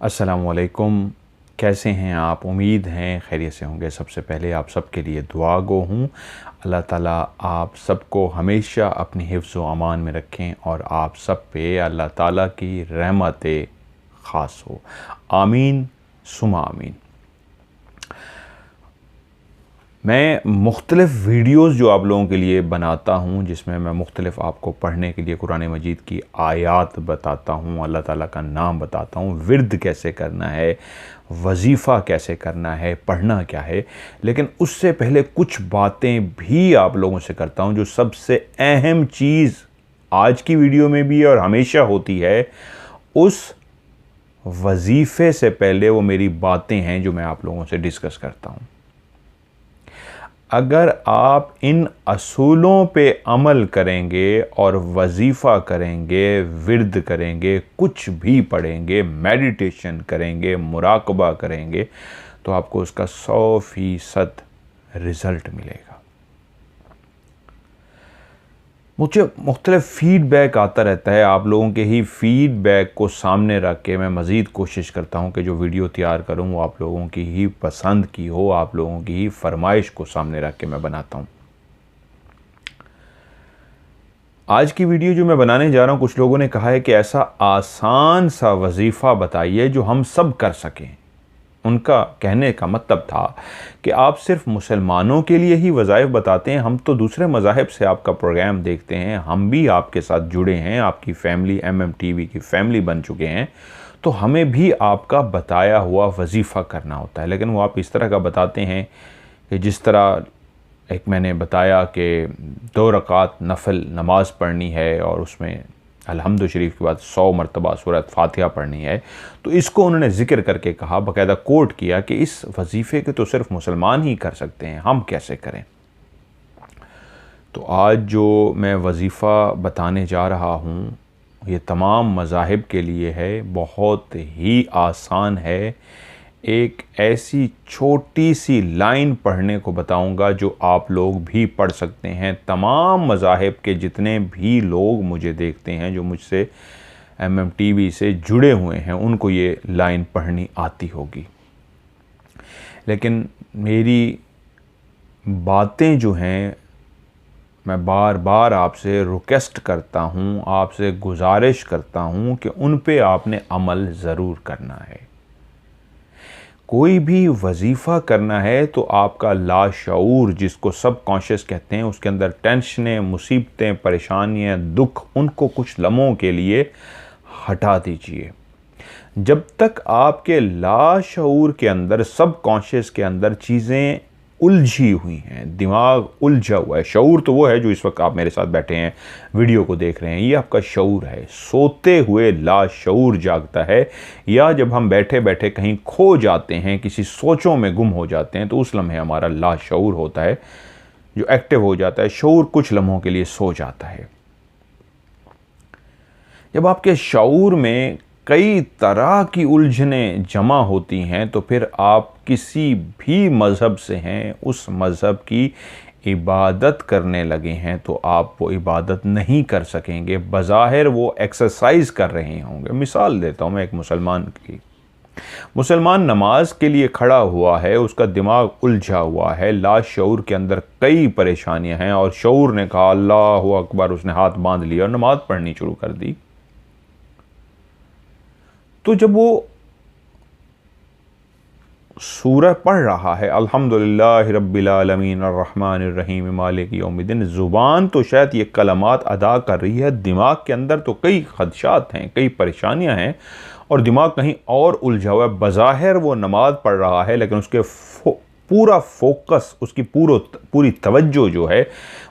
अस्सलामुअलैकुम। कैसे हैं आप? उम्मीद हैं खैरियत से होंगे। सबसे पहले आप सबके लिए दुआ गो हूँ। अल्लाह ताला आप सबको हमेशा अपनी हिफ्ज़ व अमान में रखें और आप सब पे अल्लाह ताला की रहमत ख़ास हो। आमीन सुमा आमीन। मैं मुख्तलिफ़ वीडियोज़ जो आप लोगों के लिए बनाता हूँ, जिसमें मैं मुख्तलिफ़ आपको पढ़ने के लिए कुरान मजीद की आयात बताता हूँ, अल्लाह ताला का नाम बताता हूँ, विर्द कैसे करना है, वजीफ़ा कैसे करना है, पढ़ना क्या है। लेकिन उससे पहले कुछ बातें भी आप लोगों से करता हूँ जो सबसे अहम चीज़ आज की वीडियो में भी है और हमेशा होती है। उस वजीफ़े से पहले वो मेरी बातें हैं जो मैं आप लोगों से डिस्कस करता हूँ। अगर आप इन असूलों पे अमल करेंगे और वजीफ़ा करेंगे, विर्द करेंगे, कुछ भी पढ़ेंगे, मेडिटेशन करेंगे, मुराकबा करेंगे, तो आपको उसका 100% रिज़ल्ट मिलेगा। मुझे मुख्तलिफ़ फ़ीडबैक आता रहता है। आप लोगों के ही फ़ीडबैक को सामने रख के मैं मज़ीद कोशिश करता हूँ कि जो वीडियो तैयार करूँ वो आप लोगों की ही पसंद की हो, आप लोगों की ही फरमाइश को सामने रख के मैं बनाता हूँ। आज की वीडियो जो मैं बनाने जा रहा हूँ, कुछ लोगों ने कहा है कि ऐसा आसान सा वजीफ़ा बताइए जो हम सब कर सकें। उनका कहने का मतलब था कि आप सिर्फ मुसलमानों के लिए ही वज़ाइफ बताते हैं, हम तो दूसरे मज़ाहिब से आपका प्रोग्राम देखते हैं, हम भी आपके साथ जुड़े हैं, आपकी फ़ैमिली MMTV की फ़ैमिली बन चुके हैं, तो हमें भी आपका बताया हुआ वजीफ़ा करना होता है। लेकिन वो आप इस तरह का बताते हैं कि जिस तरह एक मैंने बताया कि 2 रकात नफल नमाज पढ़नी है और उसमें अल्हम्दु शरीफ के बाद 100 मरतबा सूरत फातिहा पढ़नी है। तो इसको उन्होंने ज़िक्र करके कहा, बाकायदा कोट किया कि इस वजीफ़े के तो सिर्फ मुसलमान ही कर सकते हैं, हम कैसे करें। तो आज जो मैं वजीफ़ा बताने जा रहा हूँ ये तमाम मज़ाहिब के लिए है, बहुत ही आसान है। एक ऐसी छोटी सी लाइन पढ़ने को बताऊंगा जो आप लोग भी पढ़ सकते हैं। तमाम मज़ाहिब के जितने भी लोग मुझे देखते हैं, जो मुझसे MMTV से जुड़े हुए हैं, उनको ये लाइन पढ़नी आती होगी। लेकिन मेरी बातें जो हैं, मैं बार बार आपसे रिक्वेस्ट करता हूँ, आपसे गुजारिश करता हूँ कि उन पे आपने अमल ज़रूर करना है। कोई भी वजीफ़ा करना है तो आपका लाशऊर, जिसको सब कॉन्शियस कहते हैं, उसके अंदर टेंशनें, मुसीबतें, परेशानियां, दुख, उनको कुछ लम्हों के लिए हटा दीजिए। जब तक आपके लाशऊर के अंदर, सब कॉन्शियस के अंदर चीज़ें उलझी हुई हैं, दिमाग उलझा हुआ है। शऊर तो वो है जो इस वक्त आप मेरे साथ बैठे हैं, वीडियो को देख रहे हैं, ये आपका शऊर है। सोते हुए लाशऊर जागता है, या जब हम बैठे बैठे कहीं खो जाते हैं, किसी सोचों में गुम हो जाते हैं, तो उस लम्हे हमारा लाशऊर होता है जो एक्टिव हो जाता है। शऊर कुछ लम्हों के लिए सो जाता है। जब आपके शऊर में कई तरह की उलझनें जमा होती हैं, तो फिर आप किसी भी मज़हब से हैं, उस मज़हब की इबादत करने लगे हैं, तो आप वो इबादत नहीं कर सकेंगे। बज़ाहिर वो एक्सरसाइज कर रहे होंगे। मिसाल देता हूँ मैं एक मुसलमान की। मुसलमान नमाज के लिए खड़ा हुआ है, उसका दिमाग उलझा हुआ है, लाशऊर के अंदर कई परेशानियां हैं, और शऊर ने कहा अल्लाहु अकबर, उसने हाथ बांध लिया और नमाज पढ़नी शुरू कर दी। तो जब वो सूरह पढ़ रहा है, अल्हम्दुलिल्लाहि रब्बिल आलमीन अर्रहमानिर रहीम मालिक यौमिद्दीन, ज़ुबान तो शायद ये कलमात अदा कर रही है, दिमाग के अंदर तो कई खदशात हैं, कई परेशानियां हैं, और दिमाग कहीं और उलझा हुआ है। बज़ाहिर वो नमाज पढ़ रहा है, लेकिन उसके पूरा फोकस, उसकी पूरी तवज्जो जो है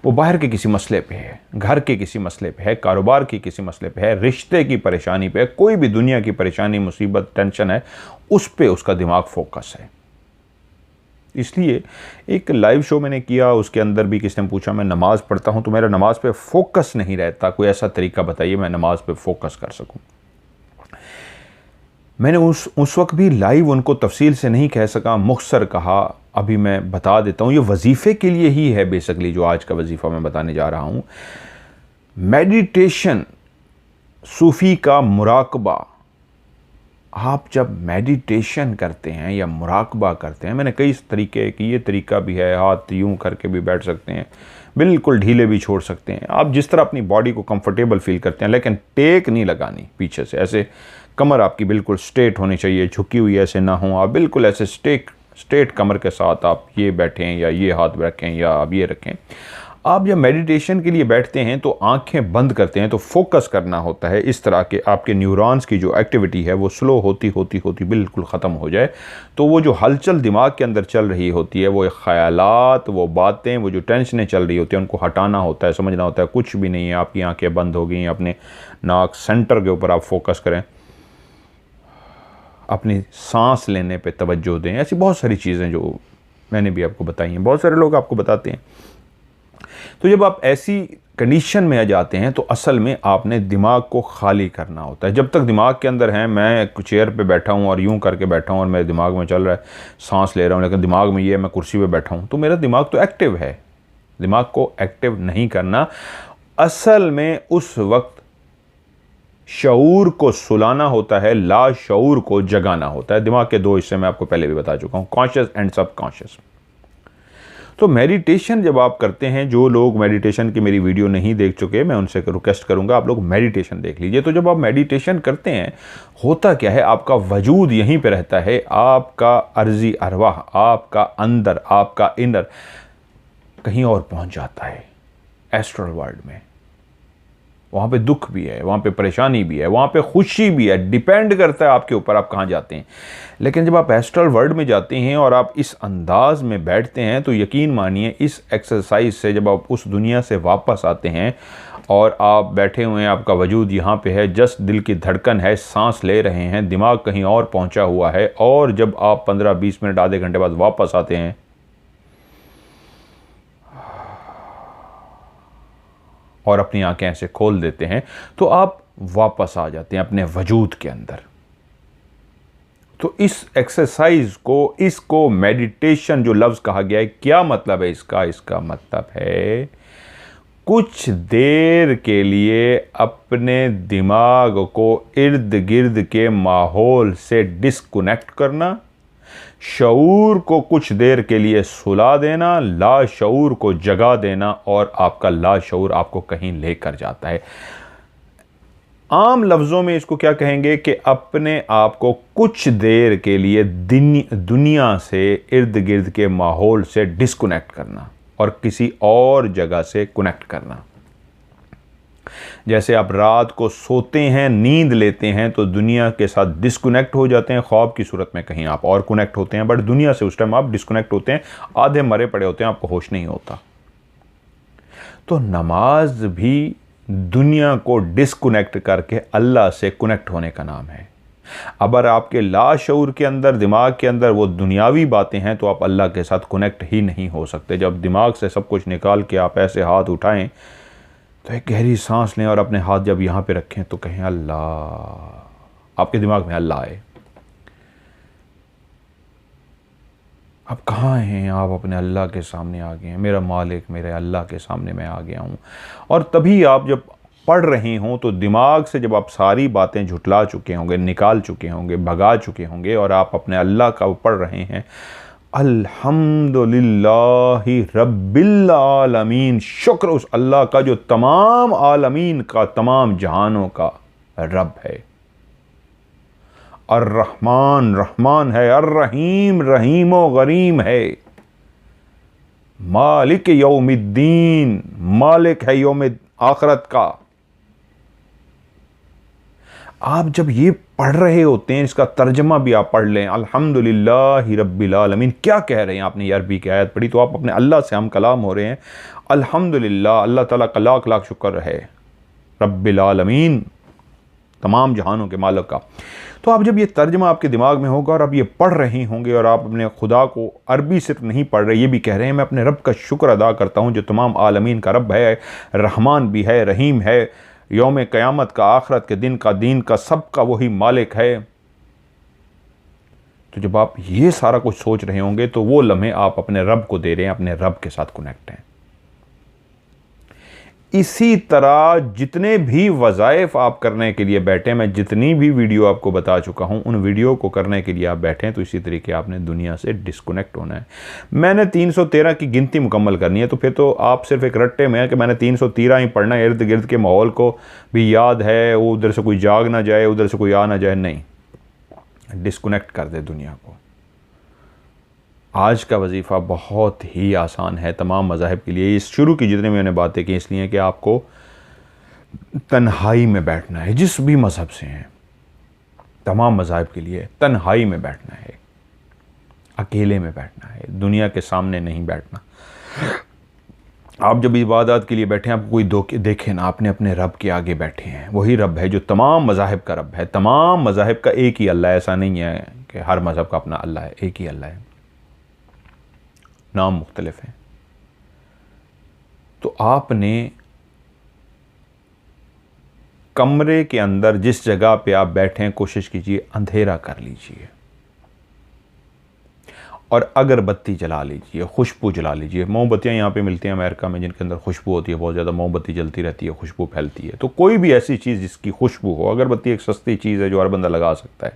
वो बाहर के किसी मसले पे है, घर के किसी मसले पे है, कारोबार के किसी मसले पे है, रिश्ते की परेशानी पे है, कोई भी दुनिया की परेशानी, मुसीबत, टेंशन है, उस पे उसका दिमाग फोकस है। इसलिए एक लाइव शो मैंने किया, उसके अंदर भी किसी ने पूछा मैं नमाज़ पढ़ता हूँ तो मेरा नमाज पे फोकस नहीं रहता, कोई ऐसा तरीका बताइए मैं नमाज पे फोकस कर सकूँ। मैंने उस वक्त भी लाइव उनको तफसील से नहीं कह सका, मुख्तसर कहा। अभी मैं बता देता हूँ, ये वजीफ़े के लिए ही है बेसिकली जो आज का वजीफ़ा मैं बताने जा रहा हूँ। मेडिटेशन, सूफ़ी का मुराकबा, आप जब मेडिटेशन करते हैं या मुराकबा करते हैं, मैंने कई तरीके की, ये तरीका भी है, हाथ यूं करके भी बैठ सकते हैं, बिल्कुल ढीले भी छोड़ सकते हैं, आप जिस तरह अपनी बॉडी को कंफर्टेबल फील करते हैं, लेकिन टेक नहीं लगानी पीछे से। ऐसे कमर आपकी बिल्कुल स्ट्रेट होनी चाहिए, झुकी हुई ऐसे ना हो, आप बिल्कुल ऐसे स्ट्रेट कमर के साथ आप ये बैठें या ये हाथ रखें या आप ये रखें। आप जब मेडिटेशन के लिए बैठते हैं तो आंखें बंद करते हैं, तो फोकस करना होता है इस तरह के आपके न्यूरॉन्स की जो एक्टिविटी है वो स्लो होती होती होती बिल्कुल ख़त्म हो जाए। तो वो जो हलचल दिमाग के अंदर चल रही होती है, वो ख़यालात, वो बातें, वो जो टेंशनें चल रही होती हैं, उनको हटाना होता है, समझना होता है कुछ भी नहीं है। आपकी आंखें बंद हो गई, अपने नाक सेंटर के ऊपर आप फोकस करें, अपनी सांस लेने पे तवज्जो दें। ऐसी बहुत सारी चीज़ें जो मैंने भी आपको बताई हैं, बहुत सारे लोग आपको बताते हैं। तो जब आप ऐसी कंडीशन में आ जाते हैं तो असल में आपने दिमाग को खाली करना होता है। जब तक दिमाग के अंदर है मैं चेयर पे बैठा हूँ और यूं करके बैठा हूँ और मेरे दिमाग में चल रहा है, सांस ले रहा हूँ, लेकिन दिमाग में ये मैं कुर्सी पे बैठा हूँ, तो मेरा दिमाग तो एक्टिव है। दिमाग को एक्टिव नहीं करना, असल में उस वक्त शऊर को सुलाना होता है, ला शऊर को जगाना होता है। दिमाग के दो हिस्से मैं आपको पहले भी बता चुका हूँ, कॉन्शियस एंड सबकॉन्शियस। तो मेडिटेशन जब आप करते हैं, जो लोग मेडिटेशन की मेरी वीडियो नहीं देख चुके, मैं उनसे रिक्वेस्ट करूंगा आप लोग मेडिटेशन देख लीजिए। तो जब आप मेडिटेशन करते हैं, होता क्या है, आपका वजूद यहीं पे रहता है, आपका अर्जी अरवाह, आपका अंदर, आपका इनर कहीं और पहुंच जाता है, एस्ट्रल वर्ल्ड में। वहाँ पे दुख भी है, वहाँ पे परेशानी भी है, वहाँ पे खुशी भी है, डिपेंड करता है आपके ऊपर आप कहाँ जाते हैं। लेकिन जब आप एस्ट्रल वर्ल्ड में जाते हैं और आप इस अंदाज में बैठते हैं, तो यकीन मानिए इस एक्सरसाइज से जब आप उस दुनिया से वापस आते हैं और आप बैठे हुए हैं, आपका वजूद यहाँ पे है, जस्ट दिल की धड़कन है, सांस ले रहे हैं, दिमाग कहीं और पहुँचा हुआ है, और जब आप 15-20 मिनट, आधे घंटे बाद वापस आते हैं, और अपनी आंखें ऐसे खोल देते हैं, तो आप वापस आ जाते हैं अपने वजूद के अंदर। तो इस एक्सरसाइज को, इसको मेडिटेशन जो लफ्ज़ कहा गया है, क्या मतलब है इसका? इसका मतलब है कुछ देर के लिए अपने दिमाग को इर्द गिर्द के माहौल से डिस्कनेक्ट करना, शऊर को कुछ देर के लिए सुला देना, लाशऊर को जगा देना, और आपका लाशऊर आपको कहीं लेकर जाता है। आम लफ्ज़ों में इसको क्या कहेंगे कि अपने आप को कुछ देर के लिए दुनिया से, इर्द गिर्द के माहौल से डिस्कनेक्ट करना और किसी और जगह से कनेक्ट करना। जैसे आप रात को सोते हैं, नींद लेते हैं, तो दुनिया के साथ डिस्कनेक्ट हो जाते हैं, ख्वाब की सूरत में कहीं आप और कनेक्ट होते हैं, बट दुनिया से उस टाइम आप डिस्कनेक्ट होते हैं, आधे मरे पड़े होते हैं, आपको होश नहीं होता। तो नमाज भी दुनिया को डिस्कनेक्ट करके अल्लाह से कनेक्ट होने का नाम है। अगर आपके लाशऊर के अंदर, दिमाग के अंदर वो दुनियावी बातें हैं, तो आप अल्लाह के साथ कनेक्ट ही नहीं हो सकते। जब दिमाग से सब कुछ निकाल के आप ऐसे हाथ उठाएं, तो एक गहरी सांस लें और अपने हाथ जब यहाँ पे रखें तो कहें अल्लाह, आपके दिमाग में अल्लाह आए। आप कहाँ हैं? आप अपने अल्लाह के सामने आ गए हैं, मेरा मालिक, मेरे अल्लाह के सामने मैं आ गया हूँ। और तभी आप जब पढ़ रहे हों, तो दिमाग से जब आप सारी बातें झुटला चुके होंगे, निकाल चुके होंगे, भगा चुके होंगे, और आप अपने अल्लाह का पढ़ रहे हैं, अल्हम्दुलिल्लाहि रब्बिल आलमीन, शुक्र उस अल्लाह का जो तमाम आलमीन का, तमाम जहानों का रब है। अर्रहमान रहमान है, अर्रहीम रहीमो गरीम है, मालिक यौमिद्दीन, मालिक है यौम आखिरत का। आप जब ये पढ़ रहे होते हैं, इसका तर्जमा भी आप पढ़ लें, अल्हम्दुलिल्लाहि रब्बिल आलमीन, क्या कह रहे हैं? आपने ये अरबी की आयत पढ़ी, तो आप अपने अल्लाह से हम कलाम हो रहे हैं। अल्हम्दुलिल्लाह, अल्लाह ताला का लाख लाख शुक्र है, रब्बिल आलमीन, तमाम जहानों के मालिक का। तो आप जब ये तर्जमा आपके दिमाग में होगा और आप ये पढ़ रहे होंगे, और आप अपने खुदा को अरबी सिर्फ नहीं पढ़ रहे, ये भी कह रहे हैं मैं अपने रब का शुक्र अदा करता हूँ जो तमाम आलमीन का रब है, रहमान भी है, रहीम है, यौम क़यामत का, आखिरत के दिन का, दीन का, सब का वही मालिक है। तो जब आप ये सारा कुछ सोच रहे होंगे, तो वो लम्हे आप अपने रब को दे रहे हैं, अपने रब के साथ कनेक्ट हैं। इसी तरह जितने भी वज़ाइफ आप करने के लिए बैठे, मैं जितनी भी वीडियो आपको बता चुका हूं, उन वीडियो को करने के लिए आप बैठे हैं तो इसी तरीके आपने दुनिया से डिस्कनेक्ट होना है। मैंने 313 की गिनती मुकम्मल करनी है, तो फिर तो आप सिर्फ एक रट्टे में है कि मैंने 313 ही पढ़ना है, इर्द गिर्द के माहौल को भी याद है, वो उधर से कोई जाग ना जाए, उधर से कोई आ ना जाए। नहीं, डिस्कनेक्ट कर दे दुनिया को। आज का वजीफ़ा बहुत ही आसान है तमाम मज़ाहिब के लिए। इस शुरू की जितनी मैंने बातें की इसलिए कि आपको तन्हाई में बैठना है, जिस भी मज़हब से हैं, तमाम मज़ाहिब के लिए तन्हाई में बैठना है, अकेले में बैठना है, दुनिया के सामने नहीं बैठना। आप जब इबादत के लिए बैठे हैं, आपको कोई देखे ना, आपने अपने रब के आगे बैठे हैं। वही रब है जो तमाम मज़ाहिब का रब है। तमाम मज़ाहिब का एक ही अल्लाह है, ऐसा नहीं है कि हर मज़हब का अपना अल्लाह है, एक ही अल्लाह है, नाम मुख्तलिफ हैं। तो आपने कमरे के अंदर जिस जगह पे आप बैठे हैं, कोशिश कीजिए अंधेरा कर लीजिए और अगरबत्ती जला लीजिए, खुशबू जला लीजिए। मोमबत्तियाँ यहाँ पे मिलती हैं अमेरिका में जिनके अंदर खुशबू होती है, बहुत ज़्यादा मोमबत्ती जलती रहती है, खुशबू फैलती है। तो कोई भी ऐसी चीज़ जिसकी खुशबू हो, अगरबत्ती एक सस्ती चीज़ है जो हर बंदा लगा सकता है,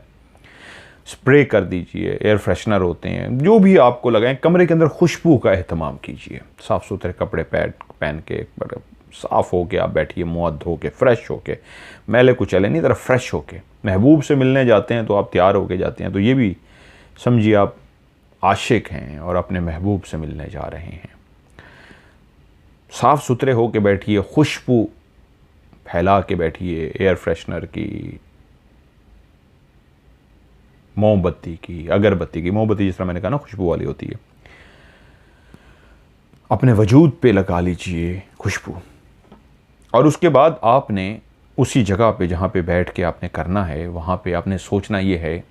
स्प्रे कर दीजिए, एयर फ्रेशनर होते हैं, जो भी आपको लगाएं, कमरे के अंदर खुशबू का एहतमाम कीजिए। साफ़ सुथरे कपड़े पहन के साफ़ हो के आप बैठिए, मुँह धो के, फ्रेश हो के, मैले कुचले नहीं, तरह फ्रेश हो के। महबूब से मिलने जाते हैं तो आप तैयार होके जाते हैं, तो ये भी समझिए आप आशिक हैं और अपने महबूब से मिलने जा रहे हैं। साफ़ सुथरे हो के बैठिए, खुशबू फैला के बैठिए, एयर फ्रेशनर की, मोमबत्ती की, अगरबत्ती की। मोमबत्ती जिस तरह मैंने कहा ना खुशबू वाली होती है, अपने वजूद पे लगा लीजिए खुशबू। और उसके बाद आपने उसी जगह पे जहाँ पे बैठ के आपने करना है, वहाँ पे आपने सोचना ये है,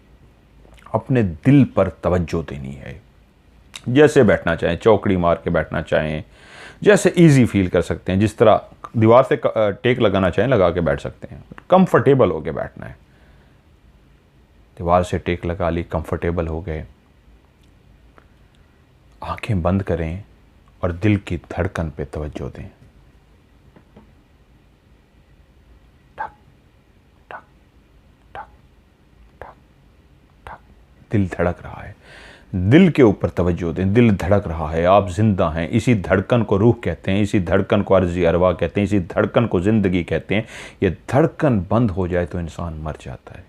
अपने दिल पर तवज्जो देनी है। जैसे बैठना चाहें, चौकड़ी मार के बैठना चाहें, जैसे इजी फील कर सकते हैं, जिस तरह दीवार से टेक लगाना चाहें लगा के बैठ सकते हैं। कंफर्टेबल होके बैठना है, दीवार से टेक लगा ली, कंफर्टेबल हो गए, आंखें बंद करें और दिल की धड़कन पे तवज्जो दें। ठक ठक ठक ठक ठक, दिल धड़क रहा है, दिल के ऊपर तवज्जो दें। दिल धड़क रहा है, आप जिंदा हैं, इसी धड़कन को रूह कहते हैं, इसी धड़कन को अर्ज़ी अरवा कहते हैं, इसी धड़कन को ज़िंदगी कहते हैं। ये धड़कन बंद हो जाए तो इंसान मर जाता है।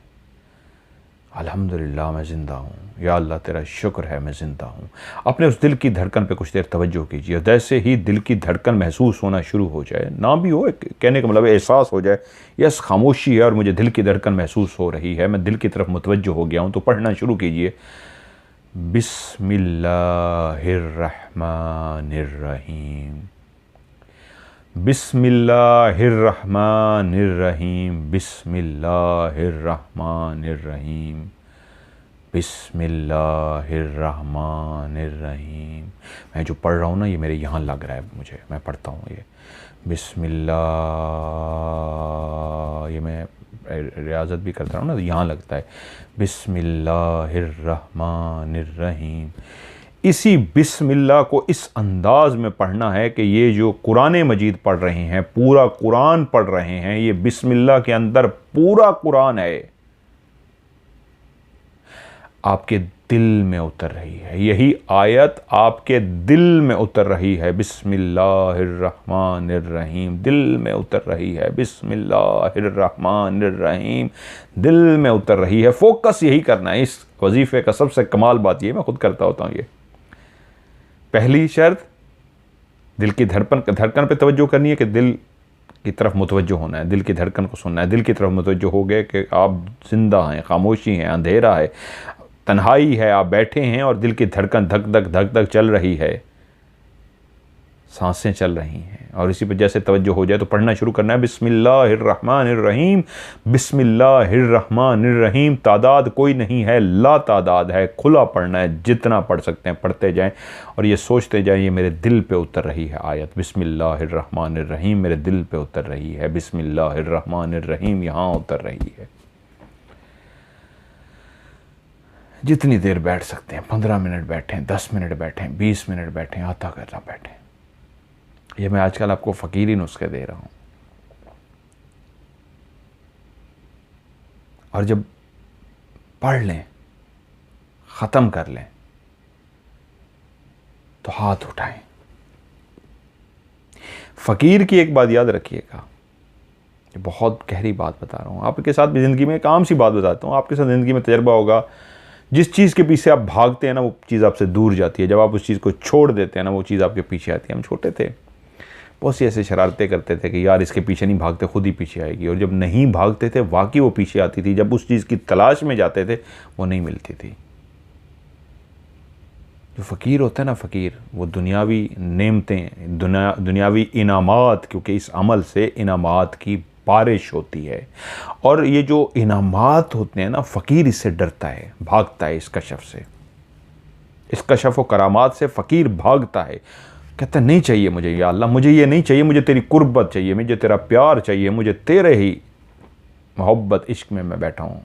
अल्हम्दुलिल्लाह मैं ज़िंदा हूँ, या अल्लाह तेरा शुक्र है मैं ज़िंदा हूँ। अपने उस दिल की धड़कन पे कुछ देर तवज्जो कीजिए। जैसे ही दिल की धड़कन महसूस होना शुरू हो जाए, ना भी हो, कहने का मतलब एहसास हो जाए, यस खामोशी है और मुझे दिल की धड़कन महसूस हो रही है, मैं दिल की तरफ मुतवज्जो हो गया हूँ, तो पढ़ना शुरू कीजिए। बिस्मिल्लाहिर्रहमानिर्रहीम, बिस्मिल्लाहिर्रहमानिर्रहीम, बिस्मिल्लाहिर्रहमानिर्रहीम, बिस्मिल्लाहिर्रहमानिर्रहीम। मैं जो पढ़ रहा हूँ ना, ये मेरे यहाँ लग रहा है, मुझे, मैं पढ़ता हूँ ये बिस्मिल्लाह, ये मैं रियाज़त भी करता हूँ ना, तो यहाँ लगता है बिस्मिल्लाहिर्रहमानिर्रहीम। इसी बिस्मिल्लाह को इस अंदाज में पढ़ना है कि ये जो कुरान मजीद पढ़ रहे हैं, पूरा कुरान पढ़ रहे हैं, ये बिस्मिल्लाह के अंदर पूरा कुरान है, आपके दिल में उतर रही है। यही आयत आपके दिल में उतर रही है। बिस्मिल्लाहिर्रहमानिर्रहीम, दिल में उतर रही है। बिस्मिल्लाहिर्रहमानिर्रहीम, दिल में उतर रही है। फोकस यही करना है। इस वजीफ़े का सबसे कमाल बात ये, मैं खुद करता होता हूँ, ये पहली शर्त दिल की धड़कन पे तवज्जो करनी है कि दिल की तरफ मुतवज्जो होना है, दिल की धड़कन को सुनना है। दिल की तरफ मुतवज्जो हो गए कि आप जिंदा हैं, खामोशी हैं, अंधेरा है, तन्हाई है, आप बैठे हैं और दिल की धड़कन धक धक चल रही है, सांसें चल रही हैं, और इसी पर जैसे तवज्जो हो जाए तो पढ़ना शुरू करना है। बिस्मिल्लाहिर्रहमानिर्रहीम, बिस्मिल्लाहिर्रहमानिर्रहीम। तादाद कोई नहीं है, ला तादाद है, खुला पढ़ना है, जितना पढ़ सकते हैं पढ़ते जाएं और ये सोचते जाएं ये मेरे दिल पे उतर रही है आयत। बिस्मिल्लाहिर्रहमानिर्रहीम मेरे दिल पे उतर रही है, बिस्मिल्लाहिर्रहमानिर्रहीम यहाँ उतर रही है। जितनी देर बैठ सकते हैं, 15 मिनट बैठें, 10 मिनट बैठें, 20 मिनट बैठें, आधा घंटा बैठें, ये मैं आजकल आपको फ़कीरी नुस्खे दे रहा हूँ। और जब पढ़ लें, ख़त्म कर लें, तो हाथ उठाएं। फ़कीर की एक बात याद रखिएगा, बहुत गहरी बात बता रहा हूँ आपके साथ भी, ज़िंदगी में एक आम सी बात बताता हूँ, आपके साथ ज़िंदगी में तजर्बा होगा। जिस चीज़ के पीछे आप भागते हैं ना, वो चीज़ आपसे दूर जाती है। जब आप उस चीज़ को छोड़ देते हैं ना, वो चीज़ आपके पीछे आती है। हम छोटे थे, बहुत सी ऐसे शरारतें करते थे कि यार इसके पीछे नहीं भागते, खुद ही पीछे आएगी। और जब नहीं भागते थे, वाकई वो पीछे आती थी। जब उस चीज़ की तलाश में जाते थे, वो नहीं मिलती थी। जो फ़कीर होता है ना, फ़कीर, वो दुनियावी नेमतें, दुनियावी इनामात, क्योंकि इस अमल से इनामात की बारिश होती है। और ये जो इनामात होते हैं ना, फ़कीर इससे डरता है, भागता है इस कशफ से, इस कशफ व करामात से फ़कीर भागता है। कहता नहीं चाहिए मुझे या अल्लाह, मुझे ये नहीं चाहिए, मुझे तेरी कुर्बत चाहिए, मुझे तेरा प्यार चाहिए, मुझे तेरे ही मोहब्बत इश्क में मैं बैठा हूँ।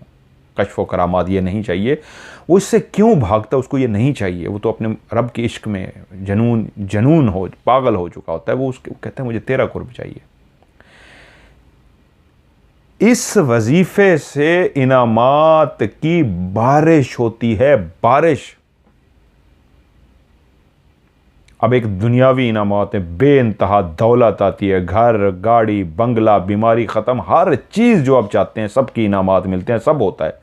कशफ व करामात ये नहीं चाहिए। वो इससे क्यों भागता, उसको ये नहीं चाहिए। वो तो अपने रब के इश्क में जनून हो, पागल हो चुका होता है। वो उसके कहता है मुझे तेरा कुर्ब चाहिए। इस वजीफे से इनामात की बारिश होती है, बारिश। अब एक दुनियावी इनामात है, बेइंतहा दौलत आती है, घर, गाड़ी, बंगला, बीमारी ख़त्म, हर चीज़ जो आप चाहते हैं सबकी इनामात मिलते हैं, सब होता है।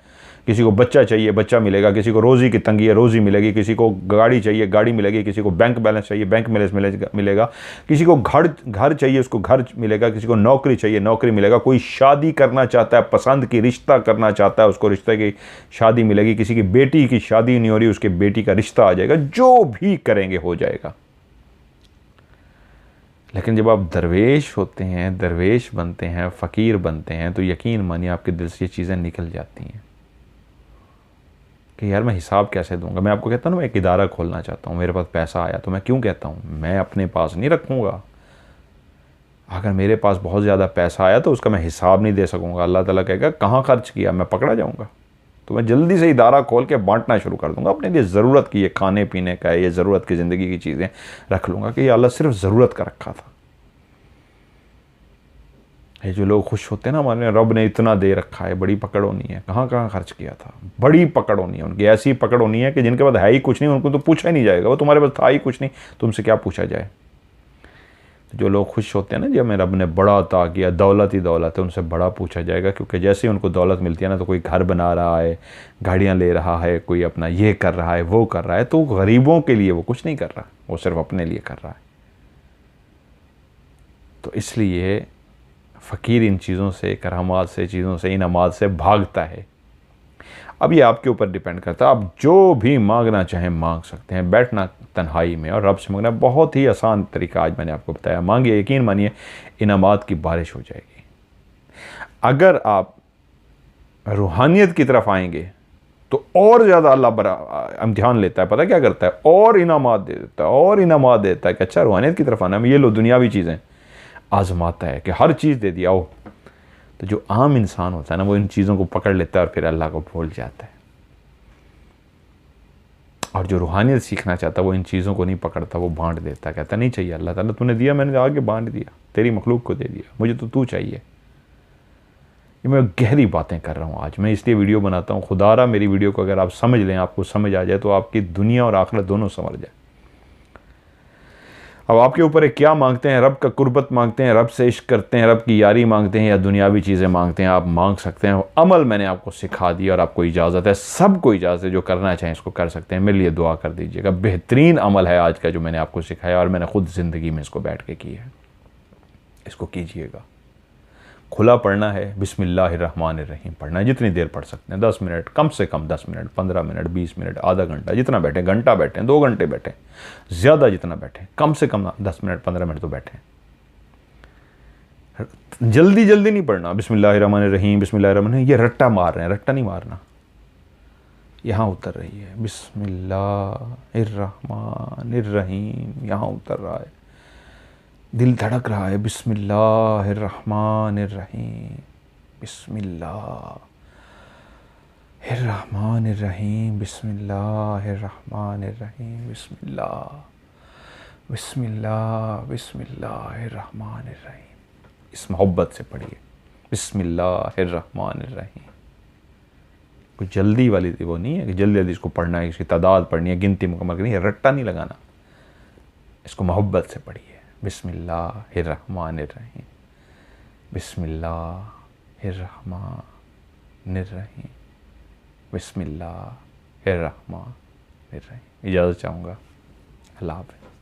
किसी को बच्चा चाहिए, बच्चा मिलेगा। किसी को रोज़ी की तंगी है, रोज़ी मिलेगी। किसी को गाड़ी चाहिए, गाड़ी मिलेगी। किसी को बैंक बैलेंस चाहिए, बैंक बैलेंस मिलेगा। किसी को घर चाहिए, उसको घर मिलेगा। किसी को नौकरी चाहिए, नौकरी मिलेगा। कोई शादी करना चाहता है, पसंद की रिश्ता करना चाहता है, उसको रिश्ते की शादी मिलेगी। किसी की बेटी की शादी नहीं हो रही, उसके बेटी का रिश्ता आ जाएगा। जो भी करेंगे हो जाएगा। लेकिन जब आप दरवेश होते हैं, दरवेश बनते हैं, फ़कीर बनते हैं, तो यकीन मानिए आपके दिल से ये चीज़ें निकल जाती हैं कि यार मैं हिसाब कैसे दूंगा। मैं आपको कहता हूँ ना, मैं एक इदारा खोलना चाहता हूँ, मेरे पास पैसा आया, तो मैं क्यों कहता हूँ मैं अपने पास नहीं रखूँगा। अगर मेरे पास बहुत ज़्यादा पैसा आया तो उसका मैं हिसाब नहीं दे सकूँगा। अल्लाह ताला कहेगा कहाँ खर्च किया, मैं पकड़ा जाऊँगा। तो मैं जल्दी से इदारा खोल के बांटना शुरू कर दूँगा। अपने लिए ज़रूरत की, ये खाने पीने का है, ये ज़रूरत की ज़िंदगी की चीज़ें रख लूँगा कि ये अल्लाह सिर्फ ज़रूरत का रखा था। ये जो लोग खुश होते हैं ना, हमारे रब ने इतना दे रखा है, बड़ी पकड़ होनी है, कहाँ कहाँ खर्च किया था, बड़ी पकड़ होनी है उनकी। ऐसी पकड़ होनी है कि जिनके पास है ही कुछ नहीं, उनको तो पूछा ही नहीं जाएगा। वो तुम्हारे पास था ही कुछ नहीं, तुमसे क्या पूछा जाए। तो जो लोग खुश होते हैं ना, जब मेरे रब ने बड़ा अता किया, दौलत ही दौलत है, उनसे बड़ा पूछा जाएगा। क्योंकि जैसे ही उनको दौलत मिलती है ना, तो कोई घर बना रहा है, गाड़ियाँ ले रहा है, कोई अपना ये कर रहा है, वो कर रहा है। तो गरीबों के लिए वो कुछ नहीं कर रहा, वो सिर्फ अपने लिए कर रहा है। तो इसलिए फ़कीर इन चीज़ों से, करामात से, चीज़ों से, इनामात से भागता है। अब ये आपके ऊपर डिपेंड करता है। आप जो भी मांगना चाहें मांग सकते हैं, बैठना तन्हाई में और रब से मांगना। बहुत ही आसान तरीका आज मैंने आपको बताया। मांगिए, यकीन मानिए इनामात की बारिश हो जाएगी। अगर आप रूहानियत की तरफ आएंगे तो और ज़्यादा अल्लाह बड़ा इम्तिहान लेता है। पता क्या करता है, और इनामात दे देता है, और इनामात देता है कि अच्छा रूहानियत की तरफ आना है, ये लो दुनियावी चीज़ें आजमाता है कि हर चीज़ दे दिया हो। तो जो आम इंसान होता है ना, वो इन चीज़ों को पकड़ लेता है और फिर अल्लाह को भूल जाता है। और जो रूहानियत सीखना चाहता है, वो इन चीज़ों को नहीं पकड़ता, वो बांट देता है। कहता नहीं चाहिए अल्लाह ताला, तूने दिया, मैंने आगे बांट दिया, तेरी मखलूक को दे दिया, मुझे तो तू चाहिए। ये मैं गहरी बातें कर रहा हूँ आज, मैं इसलिए वीडियो बनाता हूँ। खुदारा मेरी वीडियो को अगर आप समझ लें, आपको समझ आ जाए, तो आपकी दुनिया और आखिरत दोनों संवर जाए। अब आपके ऊपर है क्या मांगते हैं। रब का कुर्बत मांगते हैं, रब से इश्क करते हैं, रब की यारी मांगते हैं, या दुनियावी चीज़ें मांगते हैं। आप मांग सकते हैं। अमल मैंने आपको सिखा दिया और आपको इजाज़त है, सबको इजाज़त है। जो करना चाहें इसको कर सकते हैं। मेरे लिए दुआ कर दीजिएगा। बेहतरीन अमल है आज का जो मैंने आपको सिखाया, और मैंने खुद ज़िंदगी में इसको बैठ के किया है। इसको कीजिएगा। खुला पढ़ना है, बिस्मिल्लाहिर्रहमानिर्रहीम पढ़ना है। जितनी देर पढ़ सकते हैं, 10 मिनट, कम से कम 10 मिनट, 15 मिनट, 20 मिनट, आधा घंटा, जितना बैठें, घंटा बैठें, 2 घंटे बैठें, ज़्यादा जितना बैठें, कम से कम 10 मिनट 15 मिनट तो बैठें। जल्दी जल्दी नहीं पढ़ना। बिस्मिल्लाहिर्रहमानिर्रहीम, बिस्मिल्लाहिर्रहमानिर्रहीम, ये रट्टा मार रहे हैं, रट्टा नहीं मारना। यहाँ उतर रही है बिस्मिल्लाहिर्रहमानिर्रहीम, यहाँ उतर रहा है, दिल धड़क रहा है। बिस्मिल्लाहिर्रहमानिर्रहीम, बिस्मिल्लाहिर्रहमानिर्रहीम, बिस्मिल्लाहिर्रहमानिर्रहीम, बिस्मिल्लाह, बिस्मिल्लाह बिस्मिल्लाहिर्रहमानिर्रहीम। इस मोहब्बत से पढ़िए, बिस्मिल्लाहिर्रहमानिर्रहीम। कोई जल्दी वाली वो नहीं है कि जल्दी जल्दी इसको पढ़ना है, इसकी तादाद पढ़नी है, गिनती मुकम्मल करनी है, रट्टा नहीं लगाना। इसको मोहब्बत से पढ़िए, बिस्मिल्लाहिर्रहमानिर्रहीम, बिस्मिल्लाहिर्रहमानिर्रहीम, बिस्मिल्लाहिर्रहमानिर्रहीम। इजाज़त चाहूँगा। अल्लाह हाफ़िज़।